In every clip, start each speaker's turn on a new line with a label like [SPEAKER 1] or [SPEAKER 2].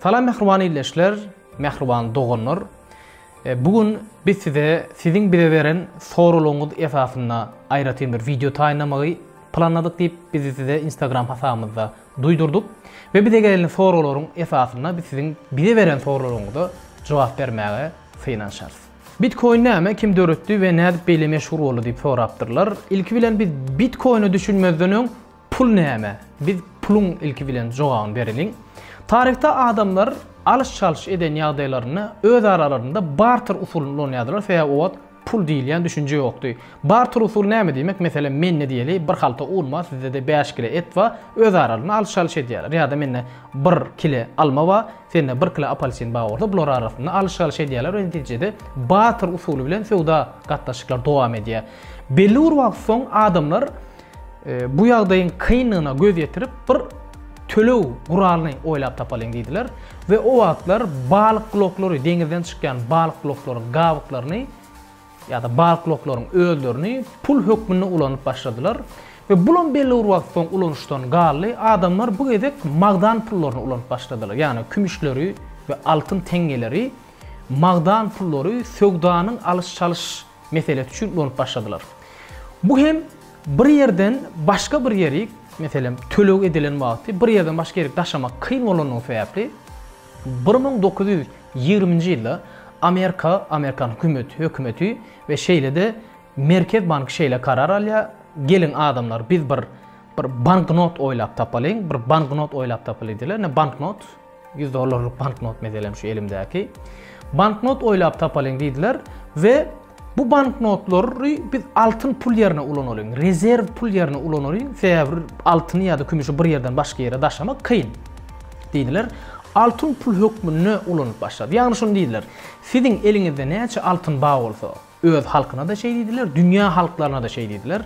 [SPEAKER 1] Salam mehriban illeşler, mehriban dogonlar. Bugün biz sizin bize veren soruluğunuz esasında ayrıtın bir video tayinlamayı planladık deyip bizi size Instagram hesabımızda duydurduk. Ve bize gelen soruların esasında biz sizin bize veren soruluğunuza cevap vermeye sığınanşarız. Bitcoin näme, kim döretdi ve nädip beýle meşhur boldy diýip sorapdyrlar. İlki bilen biz Bitcoin'i düşünmezden öň pul näme? Biz pulun ilki bilen jogabyny bereliň. Tarihte adamlar alış-çalış eden ýagdaýlaryny öz aralarında barter usulunu oýnadylar veya o pul diýilýän düşünje ýokdy. Barter usul näme diýmek? Meselem men ne diýeli, bir halta ulma, sizde de 5 kilo et we öz aralarında alış-çalış edýärler. Ýa-da menne 1 kilo alma we sende 1 kilo apelsin bagorda bular arasynda alış-çalış edýärler we netijede barter usuly bilen sowda gatnaşyklar dowam edýär. Belli bir wagt soň adamlar bu ýagdaýyň kynlygyna göz ýetirip bir tölew guralyny oýlap tapalyň diýdiler we o wagtlar balyk bloklary, deňizden çykýan balyk bloklary, gawyklaryny ýa-da balyk bloklaryň özlerini pul hökmüne ulanyp başladylar we bulan belli bir wagt soň ulanışdan galy adamlar bu gedek magdan pullaryny ulanyp başladylar. Ýani kümüşleri we altyn tengeleri, magdan pullary söwdanyň alış-çalış meselesi üçin ulanyp başladylar. Bu hem bir yerden başka bir ýeri, meselem tölew edilen wagty bir yerden başka ýere daşamak kyn bolanyň sebäpli 1920-nji ýylda Amerikan hökümeti ve şeýle de Merkez Banky şeýle karar alýar. Gelin adamlar biz bir banknot oýlap tapalyň, bir banknot oýlap tapalydylar. Ne banknot? $100 banknot meselem şu elimdäki. Banknot oýlap tapalyň diýdiler we bu banknotlary biz altın pul ýerine ulanalyň, rezerv pul ýerine ulanalyň. Sebäbi altyny ýa-da kümüşi bir ýerden başga ýere daşamak kyn diýdiler. Altın pul hökmüne ulanyp başlady. Ýani şunu diýdiler. Sizin eliňizde näçe altın baý bolsa, öz halkyna da şeý diýdiler, dünýä halklaryna da şeý diýdiler.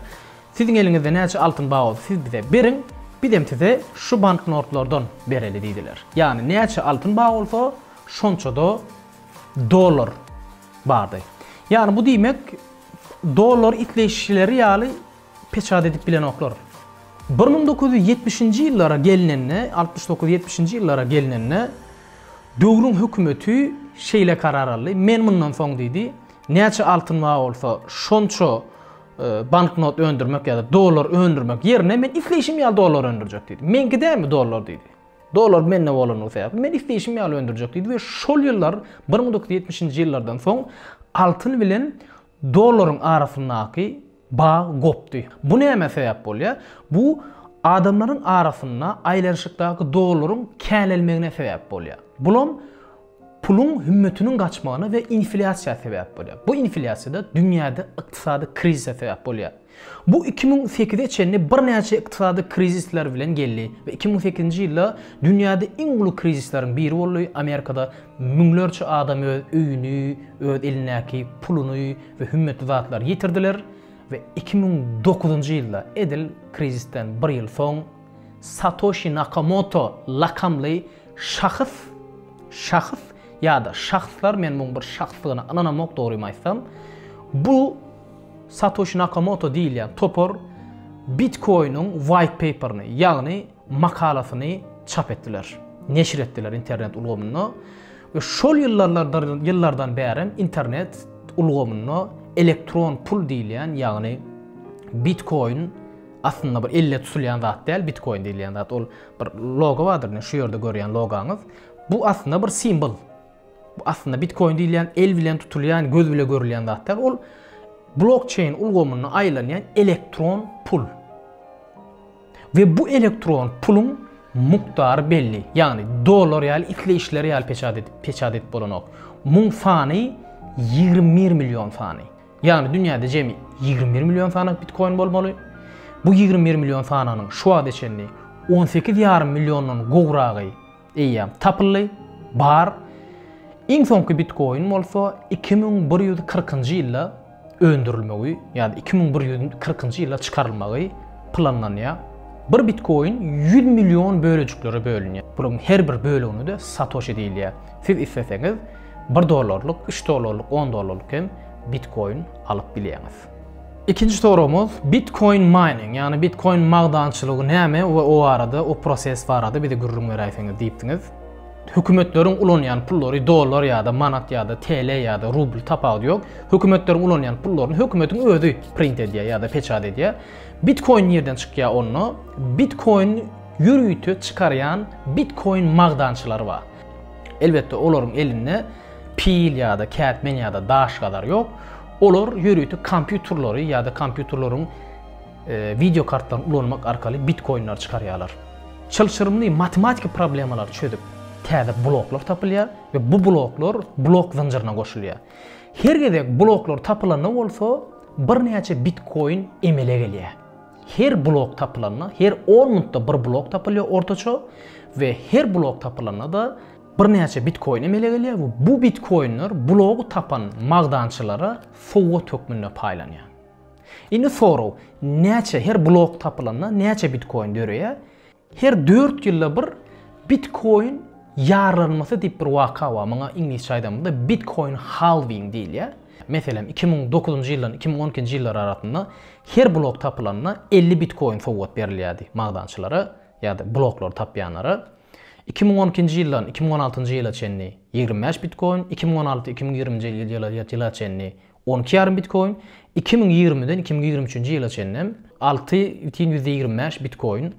[SPEAKER 1] Sizin eliňizde näçe altın baý bolsa, siz bize berin, bizem size şu banknotlardan bereli diýdiler. Ýani näçe altın baý bolsa, şonça da dollar bardy. Ýani bu diýmek dollar itleşişleri ýaly peçat edip bilen oklar. 1970-nji ýyllara gelinenne, 69-70-nji ýyllara gelinenne döwrüň hökümeti şeýle karar aldy. Men mundan soň diýdi, näçe altyn baý bolsa, şonça banknot öndürmek ýa-da dollar öndürmek ýerine men ifleşim ýaly dollar öndürjek diýdi. Menki dämi dollar diýdi. Dollar menne bolany sebäp men ifleşim ýaly öndürjek diýdi we şol ýyllar 1970-nji ýyllardan soň altyn bilen dollaryň arasyndaky bağ gopdy. Bu näme sebäp bolýar? Bu adamlaryň arasynda aýlanşykdaky dollaryň kälelmegine sebäp bolýar. Bulam pulun hümmetinin gaçmagyna we inflasiýa sebäp bolýar. Bu inflasiýa dünýäde ykdysady krizise sebäp bolýar. Bu 2008-de çenli bir näçe ykdysady krizisler bilen geldi ve 2008-nji ýylda dünýäde iň uly krizisleriň biri boldy. Amerikada müňlerçe adam öz öýüni, öz elinäki puluny we hümmetli zatlar ýitirdiler. Ve 2009-njy ýylda edil krizisten bir ýyl soň Satoshi Nakamoto lakamly şahs ýa-da şahslar, men bu bir şahslygyna ananamak dogry aýtsam, bu Satoshi Nakamoto diýilýän topor Bitcoin'in white paper'ını, ýagny makalasyny çap etdiler, neşir etdiler internet ulgamyna we şol ýyllardan bäri internet ulgamyna elektron pul diýilýän, ýagny Bitcoin aslında bir elle tutulýan zat däl, Bitcoin diýilýän zat ol bir logo bardyr, şu ýerde görýän logoňyz. Bu aslında bir simbol. Bu aslında Bitcoin diýilýän el bilen tutulýan, göz bilen görülýän zat däl. Ol blockchain ulgamyna aýlanýan elektron pul. Ve bu elektron pulun muktary belli. Ýani dollar ýaly ifleşleri ýaly peçat edip bolanok. Muň sany 21 milyon sany. Ýani dünýäde jemi 21 milyon sanaky Bitcoin bolmaly. Bu 21 milyon sananyň şu wagt içinde 18,5 milyondan gowragy tapyly bar. Iň soňky Bitcoin bolsa 2140-njy ýylda öndürilmegi, ýa-da 2140-njy ýylda çykarylmagy planlanýar. Bir Bitcoin 100 milyon bölejikleri bölünýär. Bunyň her bir bölegini de Satoshi diýilýär. Siz isleseňiz $1, $3, $10 hem Bitcoin alıp bilýäňiz. İkinci sorumuz Bitcoin mining, yani Bitcoin magdançylygy näme we o arada o proses barada bir de gürrüň beräýsiňiz diýipdiňiz. Hökümetlerin ulanyan pullary dollar ýa-da manat ýa-da TL ýa-da rubl tapady ýok. Hökümetlerin ulanyan pullaryny hökümetin özü print edýär ýa-da peçat edýär. Bitcoin ýerden çykýar onu. Bitcoin ýürüýti çykaryan Bitcoin magdançylary bar. Elbetde olaryň elinde pil ýa-da kätmen ýa-da daş gadar ýok. Olar ýürüýti kompýuterlary ýa-da kompýuterlaryň video kartlaryny ulanmak arkaly Bitcoinlar çykarýarlar. Çylşyrymly matematik problemalar çözüp täze bloklar tapylýar we bu bloklar blok zanjyryna goşulýar. Her gezek bloklar tapylanyň bolsa bir näçe Bitcoin emele gelýär. Her blok tapylanyna her 10 minutda bir blok tapylýar ortaça we her blok tapylanyna da bir näçe Bitcoin emele gelýär we bu Bitcoinler blogu tapan magdançylara sowa tökmünde paýlanýar. Indi soru, näçe her blok tapylanyna näçe Bitcoin dörýär? Her 4 ýylda bir Bitcoin yarlanması diýip bir waka bar. Maňa inglizçe aýdamda Bitcoin halving diýilýär. Meselem 2009-njy ýyldan 2012-nji ýyllar arasynda her blok tapylanyna 50 Bitcoin sowgat berilýärdi magdançylara ýa-da bloklar tapýanlara. 2012-nji ýyldan 2016-njy ýyla çenli 25 Bitcoin, 2016-2020-nji ýyla çenli 12,5 Bitcoin, 2020-den 2023-nji ýyla çenli 6,25 Bitcoin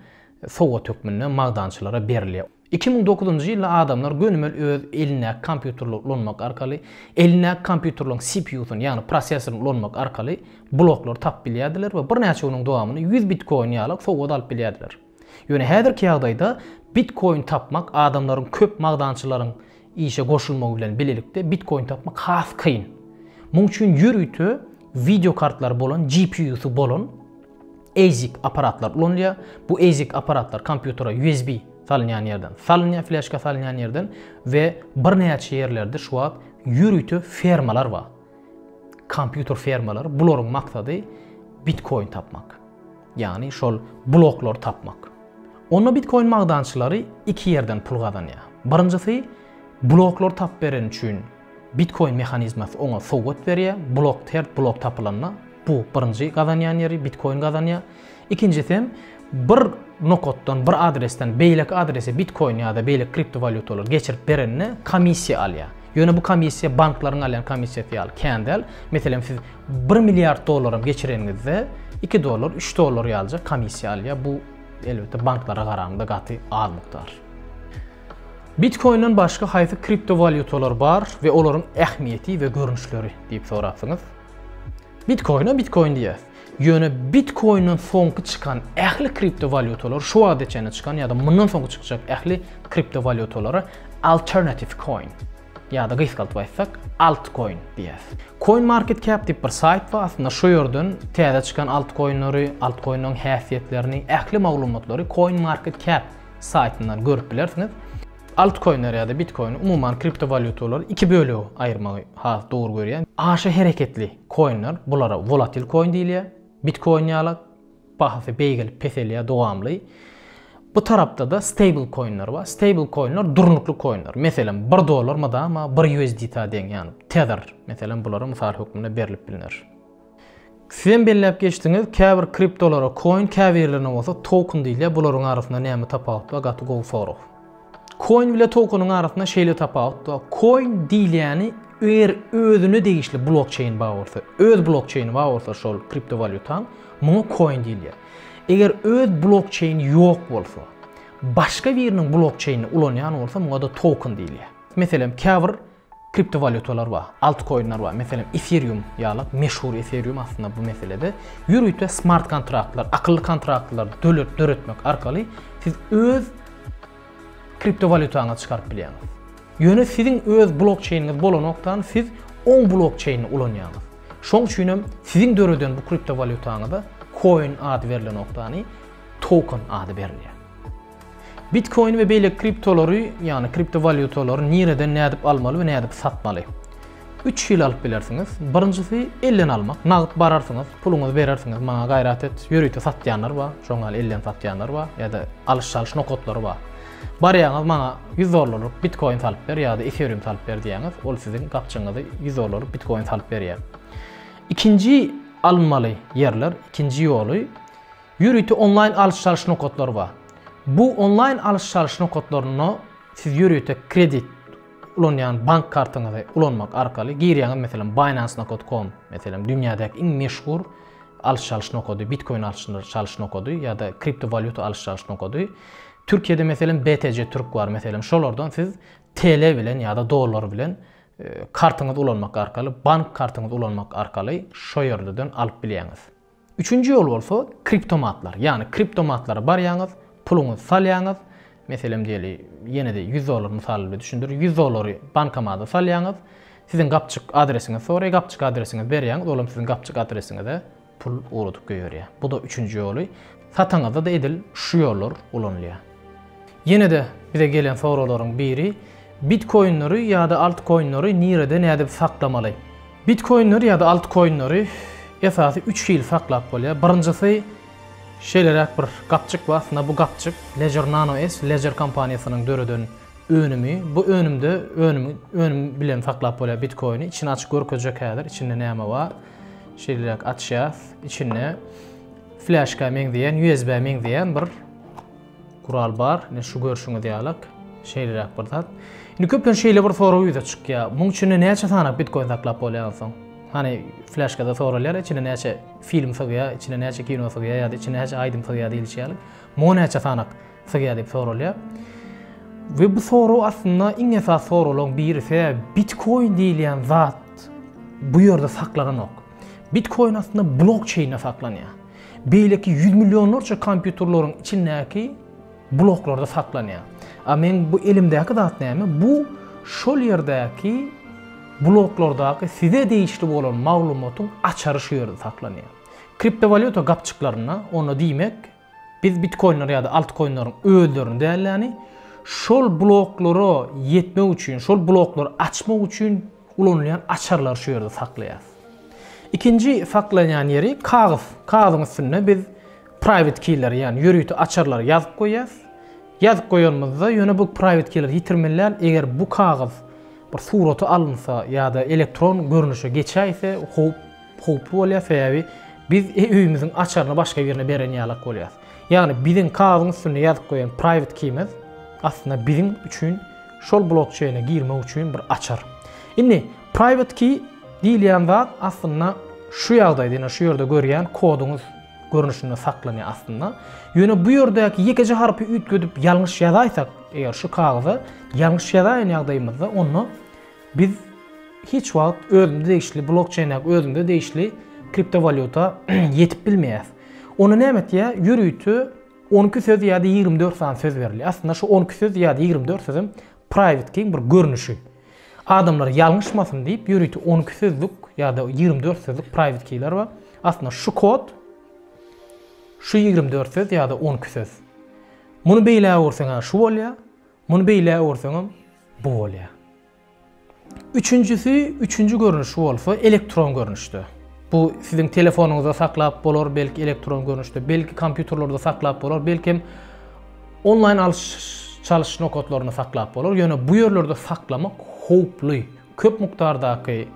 [SPEAKER 1] sowgat tökmünde magdançylara berilýär. 2009-njy ýylda adamlar gönümel öz eline kompýuterle ulanmak arkaly, eline kompýuterlaryň CPU-syny, ýani prosesoryny ulanmak arkaly bloklar tap bilýärdiler we bir näçe onuň dowamyny 100 Bitcoin ýalyk sowgat alyp bilýärdiler. Ýöne häzirki ýagdaýda Bitcoin tapmak adamlaryň köp magdançylaryň işe goşulmagy bilen bilelikde Bitcoin tapmak has kyn. Muň üçin ýürüýti video kartlar bolan, GPU-sy bolan ASIC aparatlar ulanýar. Bu ASIC aparatlar kompýutera USB salınyan yerden, salınyan flashka salınyan yerden ve bir näçe yerlerde şu wagt ýürüýti fermalar var. Kompýuter fermalar, bularyň maksady Bitcoin tapmak. Yani şol bloklar tapmak. Onda Bitcoin magdançylary iki yerden pul gazanýar. Birinjisi bloklar tap beren üçin Bitcoin mehanizmasy ona sowgat berýär. Blok tapylanyna bu birinji gazanýan ýeri Bitcoin gazanýar. İkincisi bir nokotdan, bir adresten beýlek adrese Bitcoin ýa-da beýlek kriptovalyutalar geçirip berenne komissiýa alýar. Ýöne bu komissiýa banklaryň alýan komissiýasy ýaly kändel. Meselem siz 1 milliard dollarym geçirenizde 2 dollar, 3 dollar ýalyjak komissiýa alýar. Bu elbetde banklara garaganda gaty az miktar. Bitcoin'dan başga haýsy kriptovalyutalar bar we olaryň ähmiýeti we görünüşleri diýip sorasyňyz. Bitcoin diýär. Ýöne Bitcoin'ın soňky çykan ähli kriptovalyutalar şu wagtda çene çykan ýa-da mundan soňky çykjak ähli kriptovalyutalara alternative coin ýa-da gysgaltyp aýtsak altcoin diýär. CoinMarketCap diýip bir sayt bar. Aslında şu ýerden täze çykan altcoinlary, altcoin'ň häsiýetlerini, ähli maglumatlary CoinMarketCap saytyndan görüp bilersiňiz. Altcoin'ler ýa-da Bitcoin umuman kriptovalyutalar iki bölüge aýyrmagy has dogry görýär. Aşa hereketli coinler, bulara volatil coin diýilýär. Bitcoin ýaly bahasy beýgil, peselýär, dowamly. Bu tarapda da stable coinler var. Stable coinler durnuklu coinler. Meselem 1 dollar madama 1 USDT deň, ýani Tether. Meselem bulara mysal hökmünde berilip bilinir. Siz belläp geçdiňiz, käbir kriptolara coin, käbirlerine bolsa token diýilýär. Bularyň arasynda näme tapawut bar? Gaty gowy soru. Coin ile tokeniň arasynda şeýle tapawut bar. Coin diýilýäni özüne degişli blockchain bar bolsa, öz blockchain bar bolsa şol kriptovalyutaň, muňa coin diýilýär. Eger öz blockchain ýok bolsa, başga biriniň blockchaini ulanýan bolsa, muňa da token diýilýär. Meselem käbir kriptovalyutalar bar, altcoin'lar bar. Meselem Ethereum ýaly meşhur Ethereum aslında bu meselede ýürüýte smart kontraktlar, akıllı kontraktlar döretmek arkaly siz öz kriptovalyutaňy çykaryp bilýäňiz. Ýöne sizin öz blockchaininiz bolan noktan siz 10 blockchain'i ulanýaňyz. Şoň üçin sizin döreden bu kriptovalyutaňa da coin ady berilen noktany token ady berilýär. Bitcoin we beýle kriptolary, ýani kriptovalyutalar nereden nädip almaly we nädip satmaly? 3 ýyl alyp bilersiňiz. Birinjisi elden almak. Nagd bararsyňyz, puluňyzy berersiňiz, maňa gaýrat et, ýürüýte satýanlar bar, şoňal elden satýanlar bar ýa-da alyş-salyş nokotlary bar. Barýaňyz maňa 100 dollarlyk Bitcoin salyp ber ýa-da Ethereum salyp ber diýäňiz, ol siziň gapçyňyzy 100 dollarlyk Bitcoin salyp berýär. İkinji almaly yerler, ikinji ýoly ýürüýte online alyş-salyş nokotlary bar. Bu online alyş-salyş nokotlaryny siz yürüyüte kredit ulanyan bank kartınızı ulanmak arkaly girýäňiz meselem Binance.com meselem dünýädäki iň meşhur alış-çalış nokody, Bitcoin alış-çalış nokody ýa-da kriptovalyuta alış-çalış nokody. Türkiýede meselem BTC Türk bar meselem şolardan siz TL bilen ýa-da dollar bilen kartyňyz ulanmak arkaly, bank kartyňyz ulanmak arkaly şo ýerden alyp bilýäňiz. Üçüncü ýol bolsa kriptomatlar. Ýani kriptomatlara barýaňyz, puluňyzy salýaňyz. Meselem diýeli, ýene-de 100 dolar misaly düşündir. 100 dolary bankamata salýaňyz. Sizin gapçyk adresiňizi soraý, gapçyk adresiňizi berýäňiz, olam sizin gapçyk adresiňize pul urutup goýarýar. Bu da üçüncü ýoly. Satanňyzda da edil şu ýollar ulanýar. Ýene-de bize gelen soralaryň biri Bitcoin'leri ýa-da altcoin'leri näde saklamaly? Bitcoin'leri ýa-da altcoin'leri esasy 3 ýyl saklap bolýar. Birinjisi şeýleräk bir gapçyk bar. Aslında bu gapçyk Ledger Nano S Ledger kompaniýasynyň döreden önümi. Bu önüm bilen saklap bolýar Bitcoin'i. İçini açyk görkezjek häzir. İçinde näme bar? Şeýleräk açýas. İçinde flashka meňzeýän, USB meňzeýän bir kural bar. Ne şu görüşüňi diýalyk. Şeýleräk bir zat. Indi köpden şeýle bir soraw ýüze çykýar. Muň üçin näçe sanak Bitcoin saklap bolýarsyň? Hani flashkada sorallar, içine näçe film sygýar, içine näçe kino sygýar ýa-da içine näçe aýdym sygýar diýilýär. Muň näçe sanak sygýar diýip sorallar. Ve bu soru aslında iň esas sorularyň birisi Bitcoin diýilen zat bu ýerde saklanok. Bitcoin aslında blockchain'e saklanýar. Beýleki 100 milyonlarca kompýuterlaryň içindäki bloklarda saklanýar. Men bu elimdäki zat näme? Bu şol ýerdäki bloklardaky size değişli bolan maglumatyň açary şu ýerde saklanýar. Kriptovalyuta gapçyklaryna onu diýmek, biz Bitcoin'ler ýa-da altcoin'laryň öýlerini däýerläni, şol bloklary ýetmek üçin, şol bloklary açmak üçin ulanýan açarlar şu ýerde saklaýar. İkinci saklanýan ýeri kagaz. Kagazyň üstüne biz private key'ler ýani ýörüýti açarlar ýazyp goýýas. Ýazyp goýanmyzda ýöne bu private key'ler ýitirmeler eger bu kagaz bir suraty alınsa ýa-da elektron görnüşe geçäýse howply bolýar sebäbi biz öýümizin açaryny başga birine beren ýalyk bolýar. Ýani biziň kagazyň üstüne ýazyp goýan private key'miz aslında bizim üçin şol blockchain'e girmek üçin bir açar. Indi private key diýilýän zat aslında şu ýagdaýda, şu ýerde görýän koduňyz görnüşinde saklanýar aslında. Ýöne bu ýerdäki ýekeci harpy üýtgedip ýalňyş ýazaýsak, eger şu kagazy ýalňyş ýazaýan ýagdaýymyzda onu biz hiç wagt özünde değişli blockchain'e özünde değişli kriptovalyuta yetip bilmeýäs. Onu näme etýär? Ýürüýti 12 söz ýa-da 24 san söz berilýär. Aslında şu 12 söz ýa-da 24 sözüm private key bir görnüşi. Adamlar ýalňyşmasyn diýip ýürüýti 12 sözlük ýa-da 24 sözlük private key'ler bar. Aslında şu kod şu 24 söz ýa-da 12 söz. Muny beýle öwürseň şu bolýar, muny beýle öwürseň bu bolýar. Üçüncü görünüş bolsa elektron görünüşdür. Bu sizin telefonuňyzda saklap bolar, belki elektron görünüşde, belki kompýuterlerde saklap bolar, belki online alış-çalış nokotlaryny saklap bolar. Ýöne bu ýerlerde saklamak howply. Köp mukdardaky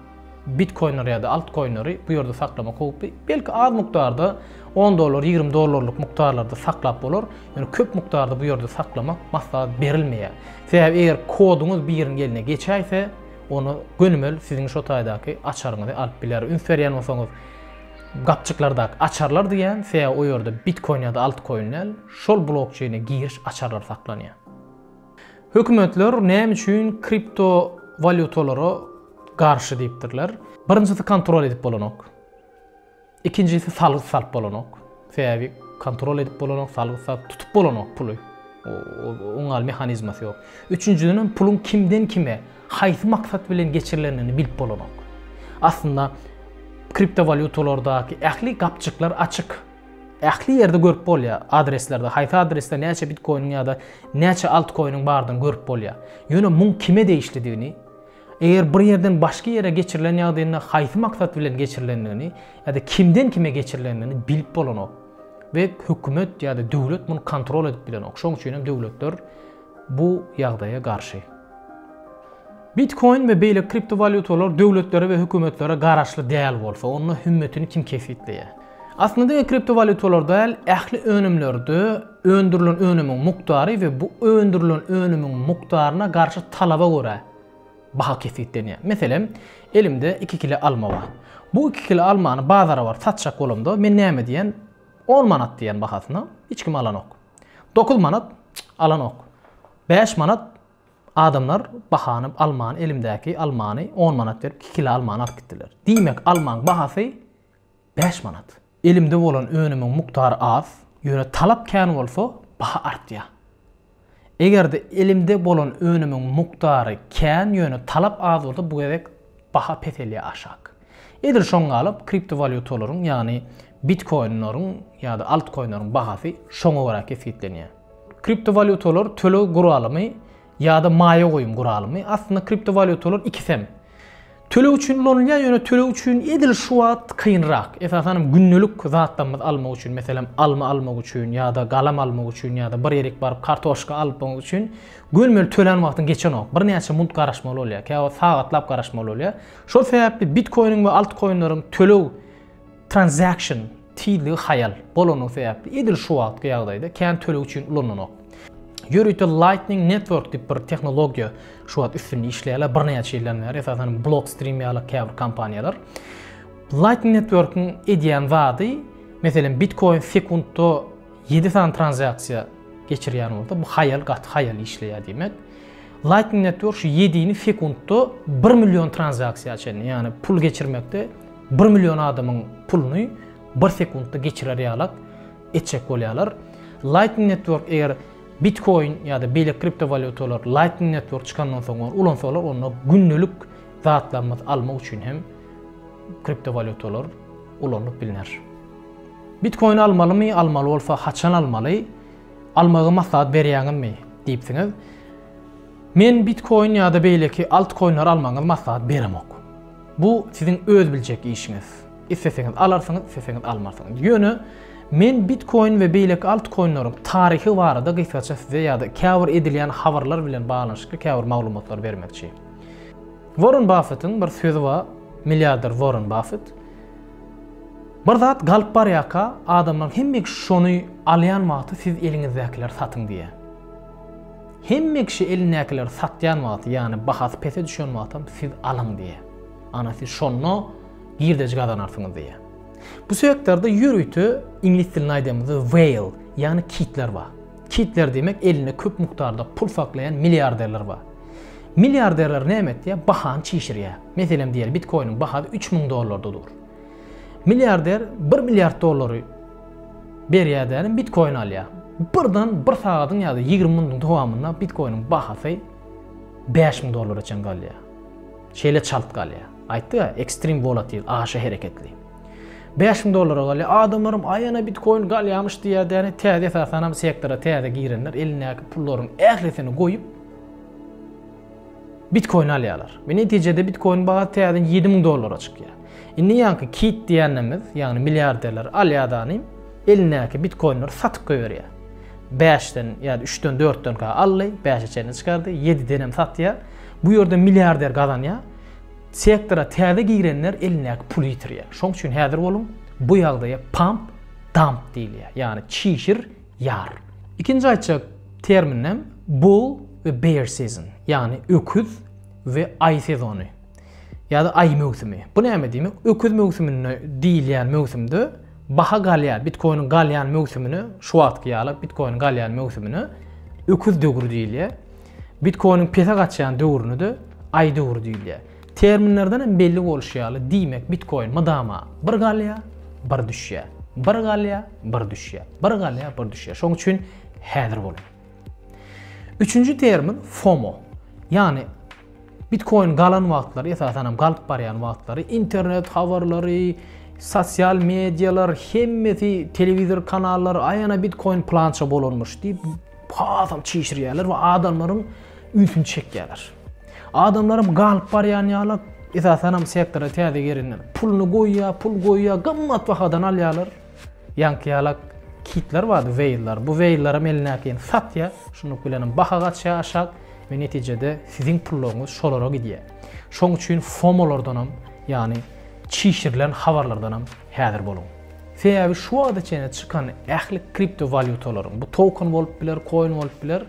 [SPEAKER 1] Bitcoin'ler ýa-da altcoin'leri bu ýerde saklamak howply. Belki az mukdarda 10 dolar, 20 dolarlyk mukdarlarda saklap bolar. Ýöne köp mukdarda bu ýerde saklamak maslahat berilmeýär. Sebäbi eger koduňyz bir ýerine geline geçäýse, onu gönümel sizin şo taýdaky açaryňyzy alyp biler. Ünsberýän bolsaňyz gapçyklardaky açarlar diýen, sebäbi o ýerde Bitcoin ýa-da altcoin'ler şol blockchain'e giriş açarlar saklanýar. Hökümetler näme üçin kripto valyutalara garşy diýipdirler? Birincisi kontrol edip bolanok. İkincisi salyp bolanok. Sebäbi kontrol edip bolanok, salyp tutup bolanok puly. Oňal mehanizmasy ýok. Üçüncüden pulun kimden kime, haýsy maksat bilen geçirilenini bilip bolanok. Aslında kriptovalyutalardaky ähli gapçyklar açyk. Ähli ýerde görüp bolýar adreslerde, haýsy adresde näçe Bitcoin ýa-da näçe altcoin'in bardygyny görüp bolýar. Ýöne muň kime değişlidigini, eger bir ýerden başga ýere geçirilen ýagdaýynda haýsy maksat bilen geçirilenini ýa-da kimden kime geçirilenini bilip bolanok. Ve hökümet ýa-da döwlet muny kontrol edip bilenok. Şoň üçin hem döwletler bu ýagdaýa garşy. Bitcoin ve beýle kriptovalyutalar döwletlere ve hökümetlere garaşly däl bolsa, onu hümmetini kim kefitleýär? Aslında kriptovalyutalarda ähli önümlerde öndürülen önümün miktarı ve bu öndürülen önümün miktarına karşı talaba göre baha kesitlenýär. Mesela elimde 2 kilo alma var. Bu 2 kilo almanı bazara var satacak olumda men näme diýen 10 manat diýen bahasyna hiç kim alan ok. 9 manat alan ok. 5 manat adamlar bahany almany elimdäki almany 10 manat berip 2 kilo almany alyp gitdiler. Diýmek almanyň bahasy 5 manat. Elimde bolan önümün miktary az, ýöne talap kän bolsa baha artýar. Egerde elimde bolan önümün miktary kän, ýöne talap az bolsa bu gerek baha petelýär aşak. Edir şoňa alyp kriptovalyutalaryň, ýani Bitcoinlaryň ýa-da altcoinlaryň bahasy şoňa görä kesitlenýär. Kriptovalyutalar tölö guralymy ýa-da maýa goýum guralymy. Aslında kriptovalyutalar ikisem. Tölö üçin ulanylan ýöne tölö üçin edil şu wagt kynrak. Esasen günlük zatlarymyz almak üçin, meselem alma almak üçin ýa-da galam almak üçin ýa-da bir ýerek baryp kartoşka almak üçin gönmel tölen wagtyň geçen ok. Bir näçe mund garaşmaly bolýar, käwä sagatlap garaşmaly bolýar. Şol sebäpli Bitcoin'in we altcoin'laryň tölö transaction tili hayal bolanyň sebäpli edil şu wagtky ýagdaýda kän tölö üçin ulanok. Yürütü Lightning Network diýip bir tehnologiýa şu wagt üstünde işleýärler, bir näçe ýyllar, esasen Blockstream ýa-da käbir kompaniýalar. Lightning Network'ün edýän wagty, meselem Bitcoin sekundda 7 san transaksiýa geçirýän bolsa, bu hayal gat hayal işleýär diýmek. Lightning Network şu 7-ni sekundda 1 milyon transaksiýa açan, ýani pul geçirmekde 1 milyon adamyň puluny 1 sekundda geçirer ýalar, etjek bolýarlar. Lightning Network eger Bitcoin ýa-da beýle kriptovalyutalar Lightning Network çykandan soň ulansalar onu günlük zatlarymyz almak üçin hem kriptovalyutalar ulanyp bilinär. Bitcoin almalymy, almaly bolsa haçan almaly? Almagy maslahat berýäňimmi diýipsiňiz. Men Bitcoin ýa-da beýleki altcoinlar almaňyzy maslahat beremok. Bu siziň öz biljek işiňiz. Isleseňiz alarsyňyz, isleseňiz almarsyňyz. Ýöne men Bitcoin we beýleki altcoinlaryň taryhy barada gysgaça size ýa-da käbir edilýän habarlar bilen baglanşykly käbir maglumatlar bermekçi. Warren Buffett'in bir sözü bar, milliarder Warren Buffett. Bir zat galyp barýaka, adamlar hemme şonu alýan wagty siz eliňizdekiler satyň diýe. Hemme kişi elindekiler satýan wagty, ýani bahasy pese düşen wagty siz alyň diýe. Ana siz şonu girdej gazanarsyňyz diýe. Bu sektörde yürütü İngiliz dilinde aýdýamyzy whale, ýani kitler var. Kitler demek eline köp miktarda pul saklayan milyarderler var. Milyarderler näme etdiýär? Bahany çiğişirýär. Meselem diýer Bitcoin'in bahasy $3000'dadur. Milyarder 1 milyard dollary berýärden Bitcoin alýar. Birden bir sagatyň ýa-da 20 minütiň dowamynda Bitcoin'in bahasy $5000 çen galýar. Şeýle çalp galýar. Aýtdy, ekstrem volatil, aşa hereketli. $5000 galýar. Adamlarym aýana Bitcoin galýarmyş diýärden täze esasanam sektora täze girenler eline pullaryň ählisini goýup Bitcoin alýarlar. Ve netijede Bitcoin bahasy täzeden $7000 çykýar. Indi ýanky kit diýenimiz, ýani milyarderler alýadany elinäki Bitcoinler satyp goýarýar. 5-den ýa-da 3-den 4-den ally, 5-e çenini çykardy, 7-den hem satýar. Bu ýerde milyarder gazanýar. Sektora täze girenler elinäki puly ýitirýär. Şoň üçin häzir bolun, bu ýagdaýa pump dump diýilýär. Ýani çiğişir, ýar. İkinji aýtjak terminem bull we bear season. Ýani öküz we ay sezony. Ya da ay mövsimi. Bu näme diýmek? Öküz mövsimini diýilýän mövsimde baha galýar, Bitcoin'in galýan mövsimini şu wagtky ýaly Bitcoin'in galýan mövsimini öküz döwrü diýilýär. Bitcoin'in pese gaçýan döwrüni de ay döwrü diýilýär. Terminlerden hem belli bolşýaly diýmek Bitcoin madama bir galýar, bir düşýär. Bir galýar, bir düşýär. Bir galýar, bir düşýär. Şoň üçin häzir bolun. Üçüncü termin FOMO. Yani Bitcoin galan wagtlary, esasen galyp barýan wagtlary, internet habarlary, sosial medialar, hemmesi televizor kanallary aýana Bitcoin plança bolanmış diýip pasam çiğişirýärler we adamlaryň ünsüni çekýärler. Adamlarym galyp barýan ýaly esasen sektora täze girenler pulny goýýar, gymmat bahadan alýarlar. Ýanky kitler vardy, whale'lar. Bu whale'lara melinäki satýar, şunu bilenim baha gaçýar aşak ve netijede sizin pullaryňyz şolara gidýär. Şoň üçin FOMO'lardan hem, ýani çiğişirilen habarlardan hem häzir bolun. Sebebi şu wagta çene çıkan ähli kripto valyutaların, bu token bolup biler, coin bolup biler,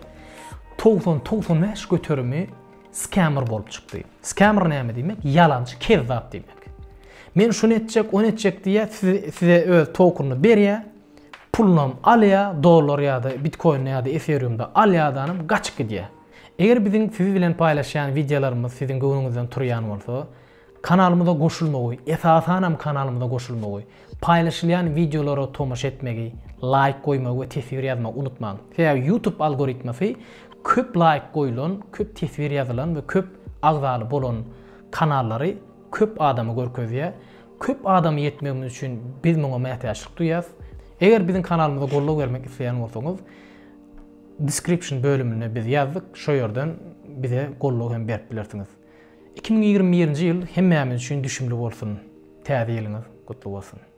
[SPEAKER 1] 90-95 götürümü scammer bolup çykdy. Scammer näme diýmek? Yalançy, kezzap diýmek. Men şunu etjek, onu etjek diye size öz token'u berýär, pulunu alýar, dollar ýa-da bitcoin ýa-da ethereum'da alýardanım gaçyk gidýär. Eger biziň siz bilen paýlaşýan videolarymyz siziň göňüňizden turýan bolsa, kanalymyza goşulmagy, esasanam kanalymyza goşulmagy, paýlaşylan videolara tomaş etmegi, like goýmagy we tesbir ýazmagy unutmaň. Sebäbi YouTube algoritmasy köp like goýulan, köp tesbir ýazylan we köp agzaly bolan kanallary köp adamy görkezýär. Köp adamy ýetmegimiz üçin biz muňa mätäçlik duýýas. Eger biziň kanalymyza gollap bermek isleýän bolsaňyz, description bölümüne biz ýazdyk. Şo ýerden bize gollap hem berip bilersiňiz. 2021-nji ýyl hemmämiz üçin düşümli bolsun. Täze ýylyňyz gutly bolsun.